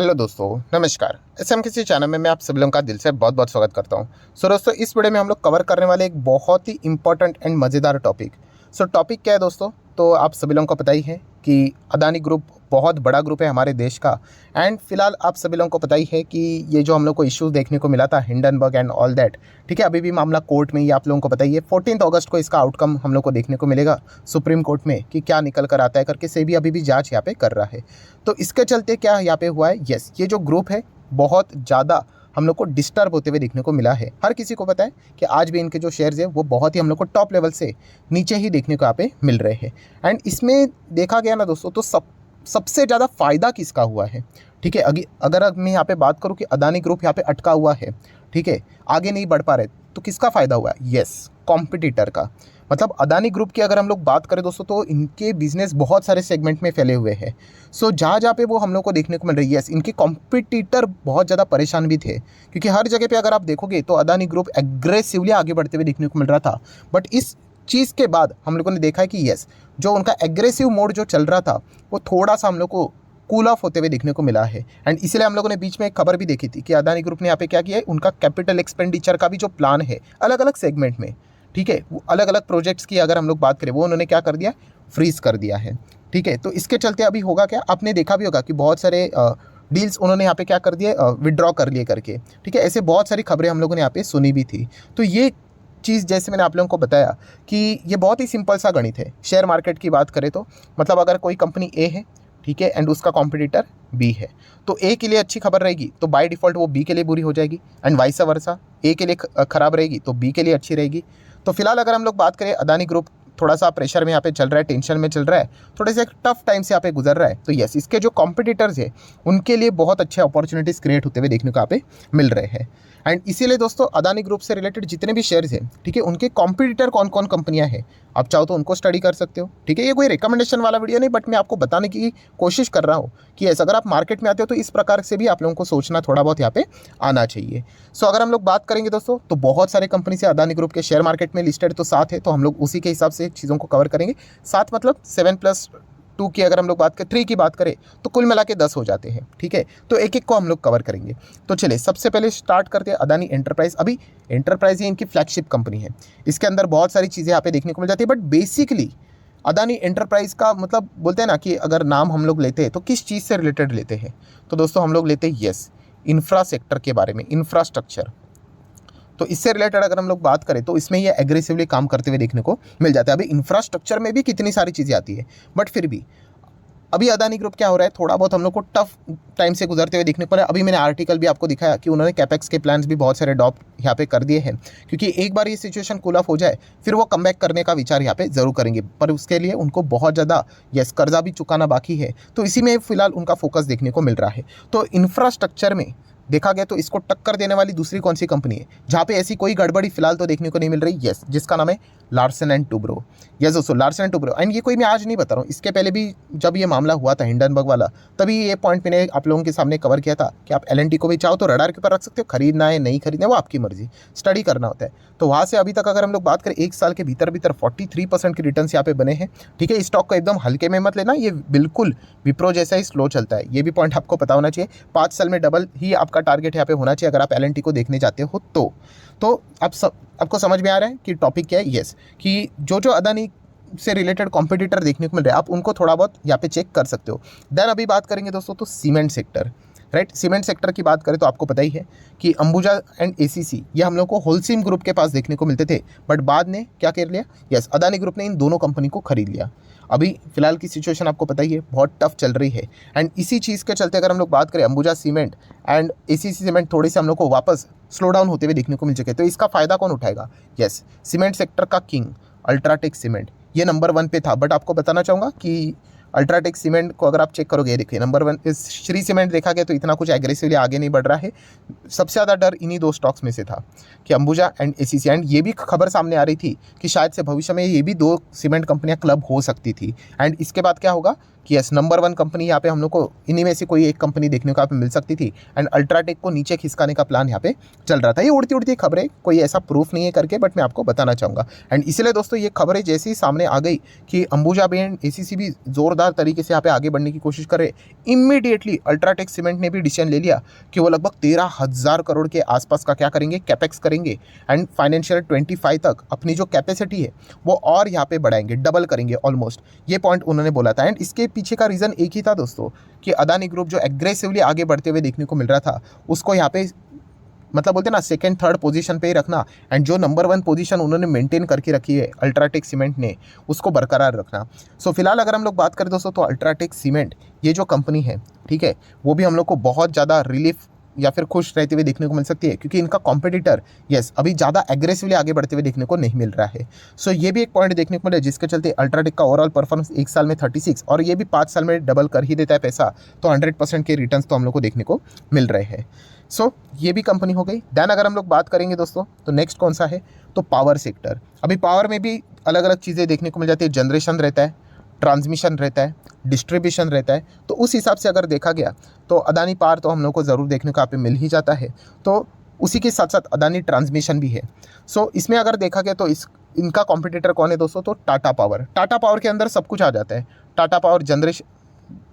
Hello दोस्तों, नमस्कार। SM किसी चैनल में मैं आप सभी लोगों का दिल से बहुत बहुत स्वागत करता हूं। दोस्तों, इस वीडियो में हम लोग कवर करने वाले एक बहुत ही इंपॉर्टेंट एंड मज़ेदार टॉपिक। टॉपिक क्या है दोस्तों? तो आप सभी लोगों को पता ही है कि अदानी ग्रुप बहुत बड़ा ग्रुप है हमारे देश का। एंड फिलहाल आप सभी लोगों को पता ही है कि ये जो हम लोग को इश्यूज देखने को मिला था, हिंडनबर्ग एंड ऑल दैट, ठीक है, अभी भी मामला कोर्ट में ही आप लोगों को पता ही है। 14 अगस्त को इसका आउटकम हम लोग को देखने को मिलेगा सुप्रीम कोर्ट में कि क्या निकल कर आता है करके। से भी अभी भी जांच यहाँ पे कर रहा है। तो इसके चलते क्या यहाँ पे हुआ है, यस, ये जो ग्रुप है बहुत ज़्यादा हम लोग को डिस्टर्ब होते हुए देखने को मिला है। हर किसी को पता है कि आज भी इनके जो शेयर्स है वो बहुत ही हम लोग को टॉप लेवल से नीचे ही देखने को यहाँ पे मिल रहे हैं। एंड इसमें देखा गया ना दोस्तों, तो सबसे ज़्यादा फ़ायदा किसका हुआ है? ठीक है, अगर मैं यहाँ पे बात करूँ कि अदानी ग्रुप यहाँ पे अटका हुआ है, ठीक है, आगे नहीं बढ़ पा रहे, तो किसका फ़ायदा हुआ है? यस, कॉम्पिटिटर का। मतलब अदानी ग्रुप की अगर हम लोग बात करें दोस्तों, तो इनके बिजनेस बहुत सारे सेगमेंट में फैले हुए हैं। जहाँ जहाँ पे वो हम लोग को देखने को मिल रही है, यस, इनके कॉम्पिटिटर बहुत ज़्यादा परेशान भी थे, क्योंकि हर जगह पे अगर आप देखोगे तो अदानी ग्रुप एग्रेसिवली आगे बढ़ते हुए देखने को मिल रहा था। बट इस चीज़ के बाद हम लोगों ने देखा है कि यस, जो उनका एग्रेसिव मोड जो चल रहा था वो थोड़ा सा हम लोग को कूल ऑफ होते हुए देखने को मिला है। एंड इसलिए हम लोगों ने बीच में एक खबर भी देखी थी कि अदानी ग्रुप ने यहाँ पे क्या किया है, उनका कैपिटल एक्सपेंडिचर का भी जो प्लान है अलग अलग सेगमेंट में, ठीक है, वो अलग अलग प्रोजेक्ट्स की अगर हम लोग बात करें, वो उन्होंने क्या कर दिया, फ्रीज कर दिया है। ठीक है, तो इसके चलते अभी होगा क्या, आपने देखा भी होगा कि बहुत सारे डील्स उन्होंने यहाँ पे क्या कर दिए, विड्रॉ कर लिए करके। ठीक है, ऐसे बहुत सारी खबरें हम लोगों ने यहाँ पे सुनी भी थी। तो ये चीज़ जैसे मैंने आप लोगों को बताया कि ये बहुत ही सिंपल सा गणित है। शेयर मार्केट की बात करें तो मतलब अगर कोई कंपनी ए है, ठीक है, एंड उसका कॉम्पिटिटर बी है, तो ए के लिए अच्छी खबर रहेगी तो बाय डिफ़ॉल्ट वो बी के लिए बुरी हो जाएगी, एंड वाइस वर्सा, ए के लिए खराब रहेगी तो बी के लिए अच्छी रहेगी। तो फिलहाल अगर हम लोग बात करें, अदानी ग्रुप थोड़ा सा प्रेशर में यहाँ पे चल रहा है, टेंशन में चल रहा है, थोड़े से एक टफ टाइम से यहाँ पे गुजर रहा है। तो यस, इसके जो कॉम्पिटिटर्स है उनके लिए बहुत अच्छे अपॉर्चुनिटीज़ क्रिएट होते हुए देखने को यहाँ पे मिल रहे हैं। एंड इसीलिए दोस्तों अदानी ग्रुप से रिलेटेड जितने भी शेयर्स हैं, ठीक है, उनके कॉम्पिटिटर कौन कौन कंपनियां हैं, आप चाहो तो उनको स्टडी कर सकते हो। ठीक है, ये कोई रिकमेंडेशन वाला वीडियो नहीं, बट मैं आपको बताने की कोशिश कर रहा हूँ कि ऐसा अगर आप मार्केट में आते हो तो इस प्रकार से भी आप लोगों को सोचना थोड़ा बहुत यहाँ पे आना चाहिए। अगर हम लोग बात करेंगे दोस्तों, तो बहुत सारे कंपनी से अदानी ग्रुप के शेयर मार्केट में लिस्टेड तो 7 है, तो हम लोग उसी के हिसाब से चीज़ों को कवर करेंगे। 7 मतलब 7+2 की अगर हम लोग बात करें, 3 की बात करें तो कुल मिला के 10 हो जाते हैं। ठीक है, तो एक एक को हम लोग कवर करेंगे। तो चलिए सबसे पहले स्टार्ट करते हैं अदानी एंटरप्राइज। अभी एंटरप्राइज ही इनकी फ्लैगशिप कंपनी है, इसके अंदर बहुत सारी चीज़ें यहाँ पे देखने को मिल जाती है। बट बेसिकली अदानी एंटरप्राइज का मतलब बोलते हैं ना कि अगर नाम हम लोग लेते हैं तो किस चीज़ से रिलेटेड लेते हैं, तो दोस्तों हम लोग लेते हैं यस, इंफ्रा सेक्टर के बारे में, इंफ्रास्ट्रक्चर। तो इससे रिलेटेड अगर हम लोग बात करें तो इसमें ये एग्रेसिवली काम करते हुए देखने को मिल जाता है। अभी इंफ्रास्ट्रक्चर में भी कितनी सारी चीज़ें आती है, बट फिर भी अभी अदानी ग्रुप क्या हो रहा है, थोड़ा बहुत हम लोग को टफ टाइम से गुजरते हुए देखने को मिला। अभी मैंने आर्टिकल भी आपको दिखाया कि उन्होंने कैपेक्स के प्लान्स भी बहुत सारे ड्रॉप यहाँ पे कर दिए हैं, क्योंकि एक बार ये सिचुएशन कूल ऑफ हो जाए फिर वो कमबैक करने का विचार यहाँ पे ज़रूर करेंगे, पर उसके लिए उनको बहुत ज़्यादा यस कर्जा भी चुकाना बाकी है। तो इसी में फिलहाल उनका फोकस देखने को मिल रहा है। तो इंफ्रास्ट्रक्चर में देखा गया तो इसको टक्कर देने वाली दूसरी कौन सी कंपनी है जहाँ पे ऐसी कोई गड़बड़ी फिलहाल तो देखने को नहीं मिल रही, यस, जिसका नाम है लार्सन एंड टुब्रो। यस दोस्तों, लार्सन एंड टुब्रो। एंड ये कोई मैं आज नहीं बता रहा हूँ, इसके पहले भी जब ये मामला हुआ था हिंडनबर्ग वाला, तभी ये पॉइंट मैंने आप लोगों के सामने कवर किया था कि आप एलएनटी को भी चाहो तो रडार के ऊपर रख सकते हो, खरीदना है नहीं खरीदना है वो आपकी मर्जी, स्टडी करना होता है। तो वहाँ से अभी तक अगर हम लोग बात करें, एक साल के भीतर 43% के रिटर्न यहाँ पे बने हैं। ठीक है, इस स्टॉक को एकदम हल्के में मत लेना, ये बिल्कुल विप्रो जैसा ही स्लो चलता है, ये भी पॉइंट आपको पता होना चाहिए। 5 साल में डबल ही आपका टारगेट यहाँ पे होना चाहिए अगर आप एलएनटी को देखने जाते हो तो आपको समझ में आ रहा है कि टॉपिक क्या है। यस, कि जो अदानी से रिलेटेड कॉम्पिटिटर देखने को मिल रहे हैं, आप उनको थोड़ा बहुत यहाँ पे चेक कर सकते हो। देन अभी बात करेंगे दोस्तों तो cement sector, right. Cement sector की बात करें तो आपको पता ही है कि अंबुजा एंड एसीसी ये हम लोग को होलसेम ग्रुप के पास देखने को मिलते थे, बट बाद में क्या कर लिया, यस, अदानी ग्रुप ने इन दोनों कंपनी को खरीद लिया। अभी फिलहाल की सिचुएशन आपको पता ही है, बहुत टफ चल रही है। एंड इसी चीज़ के चलते अगर हम लोग बात करें, Ambuja cement and ACC cement थोड़ी से हम लोग को वापस स्लो डाउन होते हुए देखने को मिल चुके। तो इसका फ़ायदा कौन उठाएगा? यस, सीमेंट सेक्टर का किंग अल्ट्राटेक सीमेंट, ये नंबर 1 पे था। बट आपको बताना चाहूँगा कि अल्ट्राटेक सीमेंट को अगर आप चेक करोगे, देखिए नंबर 1 इस श्री सीमेंट देखा गया तो इतना कुछ एग्रेसिवली आगे नहीं बढ़ रहा है। सबसे ज़्यादा डर इन्हीं 2 स्टॉक्स में से था कि अंबुजा एंड एसीसी। एंड ये भी खबर सामने आ रही थी कि शायद से भविष्य में ये भी 2 सीमेंट कंपनियां क्लब हो सकती थी। एंड इसके बाद क्या होगा कि यस, नंबर 1 कंपनी यहाँ पे हम लोग को इन्हीं में से कोई एक कंपनी देखने को यहाँ पे मिल सकती थी। एंड अल्ट्राटेक को नीचे खिसकाने का प्लान यहाँ पे चल रहा था। ये उड़ती उड़ती खबरें, कोई ऐसा प्रूफ नहीं है करके, बट मैं आपको बताना चाहूँगा। एंड इसलिए दोस्तों ये खबरें जैसे ही सामने आ गई कि अंबुजा भी एंड एसीसी भी शानदार तरीके से यहाँ पे आगे बढ़ने की कोशिश कर रहे। इमीडिएटली अल्ट्राटेक सीमेंट ने भी डिसीजन ले लिया कि वो लगभग 13,000 करोड़ के आसपास का क्या करेंगे, कैपेक्स करेंगे एंड फाइनेंशियल 25 तक अपनी जो कैपेसिटी है वो और यहाँ पे बढ़ाएंगे, डबल करेंगे ऑलमोस्ट। ये पॉइंट उन्होंने बोला था एंड इसके पीछे का रीज़न एक ही था दोस्तों कि अदानी ग्रुप जो एग्रेसिवली आगे बढ़ते हुए देखने को मिल रहा था उसको यहाँ पे मतलब बोलते हैं ना सेकंड थर्ड पोजीशन पे ही रखना एंड जो नंबर 1 पोजीशन उन्होंने मेंटेन करके रखी है अल्ट्राटेक सीमेंट ने उसको बरकरार रखना। सो फिलहाल अगर हम लोग बात करें दोस्तों तो अल्ट्राटेक सीमेंट ये जो कंपनी है, ठीक है, वो भी हम लोग को बहुत ज़्यादा रिलीफ या फिर खुश रहते हुए देखने को मिल सकती है क्योंकि इनका कॉम्पिटिटर अभी ज़्यादा एग्रेसिवली आगे बढ़ते हुए देखने को नहीं मिल रहा है। सो ये भी एक पॉइंट देखने को मिला जिसके चलते अल्ट्राटेक का ओवरऑल परफॉर्मेंस 1 साल में 36 और ये भी 5 साल में डबल कर ही देता है पैसा, तो 100% के रिटर्न्स तो हम लोग को देखने को मिल रहे हैं। सो ये भी कंपनी हो गई। देन अगर हम लोग बात करेंगे दोस्तों तो नेक्स्ट कौन सा है, तो पावर सेक्टर। अभी पावर में भी अलग अलग चीज़ें देखने को मिल जाती है, जनरेशन रहता है, ट्रांसमिशन रहता है, डिस्ट्रीब्यूशन रहता है। तो उस हिसाब से अगर देखा गया तो अदानी पावर तो हम लोग को ज़रूर देखने को यहाँ पे मिल ही जाता है। तो उसी के साथ साथ अदानी ट्रांसमिशन भी है। सो इसमें अगर देखा गया तो इनका कॉम्पिटिटर कौन है दोस्तों, तो टाटा पावर। टाटा पावर के अंदर सब कुछ आ जाता है। टाटा पावर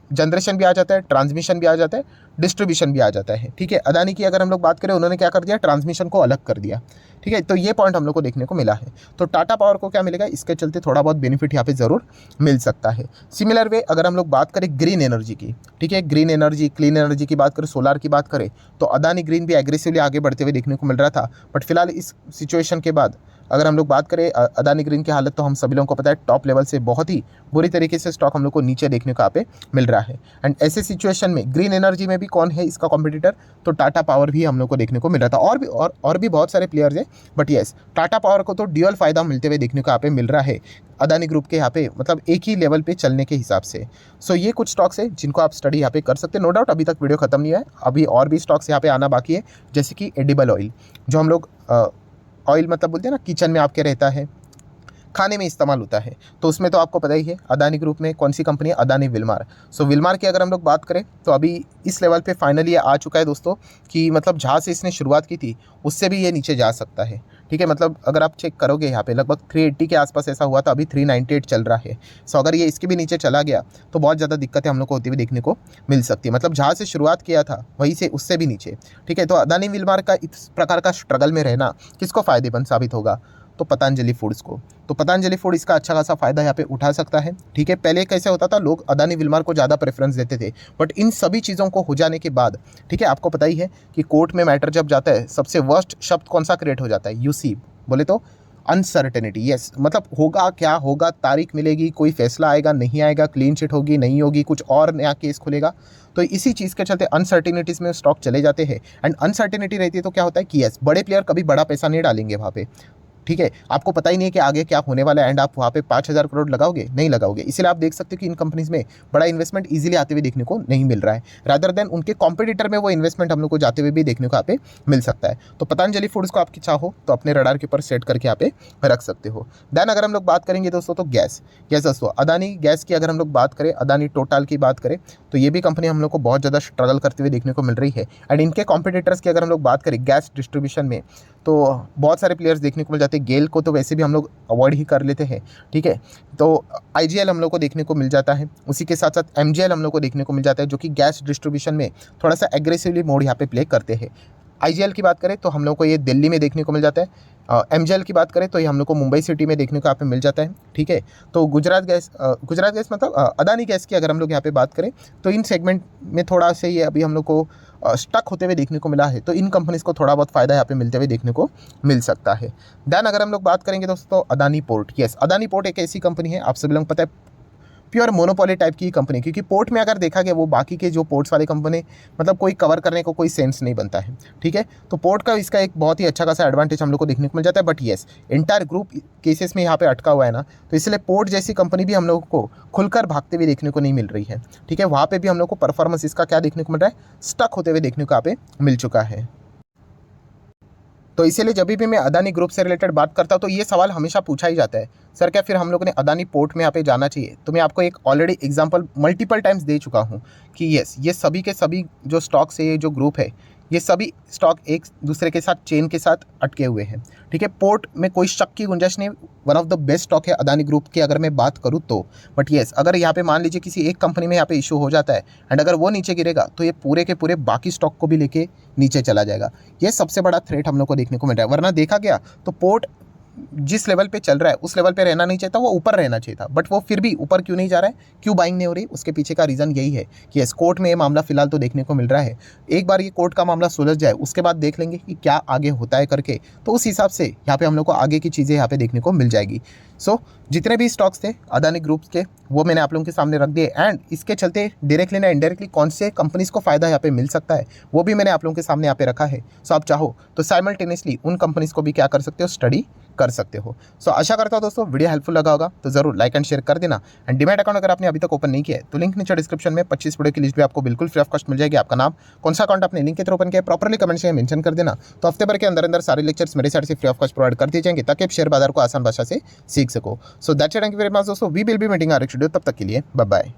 जनरेशन भी आ जाता है, ट्रांसमिशन भी आ जाता है, डिस्ट्रीब्यूशन भी आ जाता है, ठीक है। अदानी की अगर हम लोग बात करें उन्होंने क्या कर दिया, ट्रांसमिशन को अलग कर दिया, ठीक है। तो ये पॉइंट हम लोग को देखने को मिला है। तो टाटा पावर को क्या मिलेगा, इसके चलते थोड़ा बहुत बेनिफिट यहाँ पे ज़रूर मिल सकता है। सिमिलर वे अगर हम लोग बात करें ग्रीन एनर्जी की, ठीक है, ग्रीन एनर्जी, क्लीन एनर्जी की बात करें, सोलार की बात करें, तो अदानी ग्रीन भी एग्रेसिवली आगे बढ़ते हुए देखने को मिल रहा था। बट फिलहाल इस सिचुएशन के बाद अगर हम लोग बात करें अदानी ग्रीन की हालत, तो हम सभी लोगों को पता है टॉप लेवल से बहुत ही बुरी तरीके से स्टॉक हम लोग को नीचे देखने को यहाँ पे मिल रहा है। एंड ऐसे सिचुएशन में ग्रीन एनर्जी में भी कौन है इसका कॉम्पिटिटर, तो टाटा पावर भी हम लोग को देखने को मिल रहा था। और भी बहुत सारे प्लेयर्स हैं, बट येस टाटा पावर को तो ड्यूअल फायदा मिलते हुए देखने को यहाँ पे मिल रहा है अदानी ग्रुप के यहाँ पे, मतलब एक ही लेवल पे चलने के हिसाब से। सो ये कुछ स्टॉक्स है जिनको आप स्टडी यहाँ पे कर सकते हैं। नो डाउट अभी तक वीडियो खत्म नहीं है, अभी और भी स्टॉक्स यहाँ पे आना बाकी है, जैसे कि एडिबल ऑयल, जो हम लोग ऑयल मतलब बोलते हैं ना किचन में आपके रहता है, खाने में इस्तेमाल होता है, तो उसमें तो आपको पता ही है अदानी ग्रुप में कौन सी कंपनी है, अदानी विल्मार। सो विल्मार की अगर हम लोग बात करें तो अभी इस लेवल पे फाइनली आ चुका है दोस्तों कि मतलब जहाँ से इसने शुरुआत की थी उससे भी ये नीचे जा सकता है, ठीक है। मतलब अगर आप चेक करोगे यहाँ पे लगभग 380 के आसपास ऐसा हुआ था, अभी 398 चल रहा है। सो अगर ये इसके भी नीचे चला गया तो बहुत ज़्यादा दिक्कतें हम लोग को होती हुई देखने को मिल सकती है, मतलब जहाँ से शुरुआत किया था वहीं से उससे भी नीचे, ठीक है। तो अदानी विल्मार का इस प्रकार का स्ट्रगल में रहना किसको फ़ायदेमंद साबित होगा, तो पतंजलि फूड्स को। तो पतंजलि फूड इसका अच्छा खासा फायदा यहाँ पे उठा सकता है, ठीक है। पहले कैसे होता था, लोग अदानी विल्मार को ज़्यादा प्रेफरेंस देते थे, बट इन सभी चीज़ों को हो जाने के बाद, ठीक है, आपको पता ही है कि कोर्ट में मैटर जब जाता है सबसे वर्स्ट शब्द कौन सा क्रिएट हो जाता है, यूसी, बोले तो अनसर्टेनिटी। यस, मतलब होगा क्या होगा, तारीख मिलेगी, कोई फैसला आएगा नहीं आएगा, क्लीन चिट होगी नहीं होगी, कुछ और नया केस खुलेगा। तो इसी चीज़ के चलते अनसर्टेनिटीज़ में स्टॉक चले जाते हैं। एंड अनसर्टेनिटी रहती है तो क्या होता है कि यस, बड़े प्लेयर कभी बड़ा पैसा नहीं डालेंगे वहाँ पे, ठीक है। आपको पता ही नहीं है कि आगे क्या होने वाला है एंड आप वहाँ पे 5,000 करोड़ लगाओगे, नहीं लगाओगे। इसलिए आप देख सकते हो कि इन कंपनीज में बड़ा इन्वेस्टमेंट इजीली आते हुए देखने को नहीं मिल रहा है, रादर देन उनके कॉम्पिटिटर में वो इन्वेस्टमेंट हम लोग को जाते हुए भी देखने को यहाँ पे मिल सकता है। तो पतंजलि फूड्स को आपकी चाहो तो अपने रडार के ऊपर सेट करके यहाँ पे रख सकते हो। देन अगर हम लोग बात करेंगे दोस्तों तो गैस दोस्तों, अदानी गैस की अगर हम लोग बात करें, अदानी टोटल की बात करें, तो ये भी कंपनी हम लोग को बहुत ज़्यादा स्ट्रगल करते हुए देखने को मिल रही है। एंड इनके कॉम्पिटिटर्स की अगर हम लोग बात करें गैस डिस्ट्रीब्यूशन में, तो बहुत सारे प्लेयर्स देखने को मिल जाते हैं। गेल को तो वैसे भी हम लोग अवॉइड ही कर लेते हैं, ठीक है। तो आईजीएल हम लोग को देखने को मिल जाता है, उसी के साथ साथ एमजीएल हम लोग को देखने को मिल जाता है, जो कि गैस डिस्ट्रीब्यूशन में थोड़ा सा एग्रेसिवली मोड यहाँ पे प्ले करते हैं। आईजीएल की बात करें तो हम लोग को ये दिल्ली में देखने को मिल जाता है। एमजीएल की बात करें तो ये हम लोग को मुंबई सिटी में देखने को यहाँ पे मिल जाता है, ठीक है। तो गुजरात गैस मतलब अदानी गैस की अगर हम लोग यहाँ पे बात करें तो इन सेगमेंट में थोड़ा से ये अभी हम लोग को स्टक होते हुए देखने को मिला है, तो इन कंपनीज़ को थोड़ा बहुत फ़ायदा यहाँ पे मिलते हुए देखने को मिल सकता है। देन अगर हम लोग बात करेंगे दोस्तों Adani port, yes, Adani port एक ऐसी कंपनी है, आप सभी लोगों को पता है प्योर मोनोपोली टाइप की कंपनी, क्योंकि पोर्ट में अगर देखा गया वो बाकी के जो पोर्ट्स वाली कंपनी मतलब कोई कवर करने को कोई सेंस नहीं बनता है, ठीक है। तो पोर्ट का इसका एक बहुत ही अच्छा खासा एडवांटेज हम लोग को देखने को मिल जाता है। But yes, entire group cases में यहाँ पे अटका हुआ है ना, तो इसलिए पोर्ट जैसी कंपनी भी हम लोग को खुलकर भागते हुए देखने को नहीं मिल रही है, ठीक है। वहाँ पर भी हम लोग को परफॉर्मेंस इसका क्या देखने को मिल रहा है, स्टक होते हुए देखने को यहाँ पे मिल चुका है। तो इसीलिए जब भी मैं अदानी ग्रुप से रिलेटेड बात करता हूँ तो ये सवाल हमेशा पूछा ही जाता है, सर क्या फिर हम लोगों ने अदानी पोर्ट में यहाँ पे जाना चाहिए। तो मैं आपको एक already example multiple times they चुका हूँ कि यस, ये सभी के सभी जो स्टॉक्स है, ये जो ग्रुप है, ये सभी स्टॉक एक दूसरे के साथ चेन के साथ अटके हुए हैं, ठीक है। पोर्ट में कोई शक की गुंजाइश नहीं, one of the best stock है अदानी ग्रुप की अगर मैं बात करूँ तो। बट येस, अगर यहाँ पे मान लीजिए किसी एक कंपनी में यहाँ पे इशू हो जाता है एंड अगर वो नीचे गिरेगा तो ये पूरे के पूरे बाकी स्टॉक को भी लेके नीचे चला जाएगा। ये सबसे बड़ा थ्रेट हम लोग को देखने को मिल रहा है। वरना देखा गया तो पोर्ट जिस लेवल पे चल रहा है उस लेवल पे रहना नहीं चाहिए था, वो ऊपर रहना चाहिए था। बट वो फिर भी ऊपर क्यों नहीं जा रहा है, क्यों बाइंग नहीं हो रही, उसके पीछे का रीज़न यही है कि इस कोर्ट में ये मामला फिलहाल तो देखने को मिल रहा है। एक बार ये कोर्ट का मामला सुलझ जाए उसके बाद देख लेंगे कि क्या आगे होता है करके, तो उस हिसाब से यहाँ पे हम लोग को आगे की चीज़ें यहाँ पे देखने को मिल जाएगी। सो जितने भी स्टॉक्स थे अदानी ग्रुप के वो मैंने आप लोगों के सामने रख दिए एंड इसके चलते डायरेक्टली ना इनडायरेक्टली कौन से कंपनीज को फायदा यहाँ पे मिल सकता है वो भी मैंने आप लोगों के सामने यहाँ पे रखा है। सो आप चाहो तो साइमल्टेनियसली उन कंपनीज को भी क्या कर सकते हो, स्टडी कर सकते हो। सो आशा करता हूँ दोस्तों वीडियो हेल्पफुल लगा होगा, तो जरूर लाइक एंड शेयर कर देना। एंड डीमैट अकाउंट अगर आपने अभी तक ओपन नहीं किया है तो लिंक नीचे डिस्क्रिप्शन में 25 वीडियो की लिस्ट भी आपको बिल्कुल फ्री ऑफ कॉस्ट मिल जाएगी। आपका नाम, कौन सा अकाउंट आपने लिंक के थ्रू ओपन किया प्रॉपर्ली कमेंट से मेंशन कर देना। तो हफ्ते भर के अंदर अंदर सारे लेक्चर्स मेरे साइड से फ्री ऑफ कॉस्ट प्रोवाइड कर दिए जाएंगे ताकि आप शेयर बाजार को आसान भाषा से सीख सको। So that's it, thank you very much दोस्तों, we will be meeting our next video, तब तक के लिए बाय बाय।